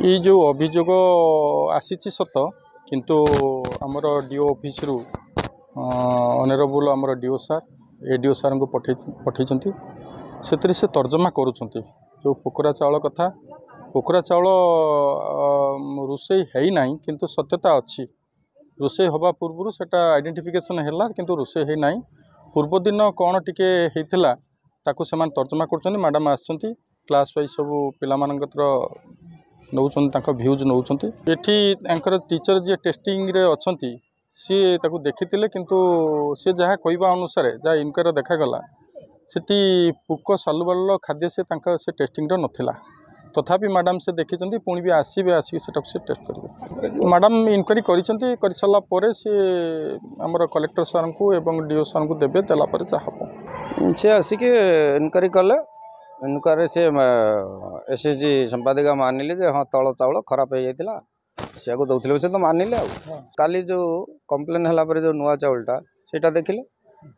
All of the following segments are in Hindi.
ये जो अभियोग आसी सत किंतु आमर डीओ ऑफिस रु ऑनरेबल आमर डीओ सार एडीओ सार को पठे से तर्जमा करुँच जो पोकरा चाउल कथा पोकरा चाउल रोषे है ना किंतु सत्यता अच्छी रोषे हवा पूर्व से आइडेंटिफिकेशन है किंतु रोषे है ना पूर्व दिन कौन टिके होता ताकू से तर्जमा कर मैडम आसछंती क्लास वाइज सब पिलामानंकर नौचंती भ्यूज नौचंती एठी एंकर टीचर जी टेस्टिंग रे अछंती सी ताकू देखिथिले किंतु सी जहाँ कहवा अनुसार जहाँ इनकर देखागला सेठी पुक सालुबाल खाद्य से से टेस्टिंग नथिला तथापि मैडम से देखी पुणी भी आसबे आसिक से टेस्ट करेंगे मैडम इनक्वारी कर सारा पर सी आमर कलेक्टर सार को एवं डीओ सार को देवे देलापर जहाँ सी आसिक इनक्वारी कले इनक्वारी से एसएचजी संपादिका मानिले जे हाँ तल चाउल खराब हो जाता सी दौले से तो मानिले काली जो कम्प्लेन है जो नुआ चाउलटा सेटा देखिले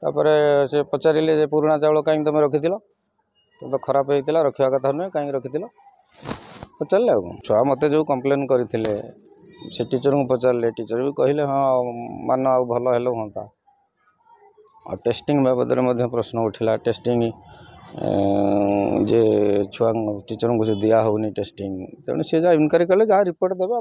तापर से पचारे पुराणा चाउल कहीं तुम रखी तो खराब होता रखा कथा नुहे कहीं रखी पचारे छुआ मत जो कम्प्लेन करते से टीचर को पचारे टीचर भी कहले हाँ मान आ भल हेलो हाँ आ टेस्टिंग बाबद में प्रश्न उठिला टेस्टिंग जे छुआ टीचर को से दिया होनी टेस्टिंग तेणु सी जहाँ इनक्वारी कले जहाँ रिपोर्ट देवे।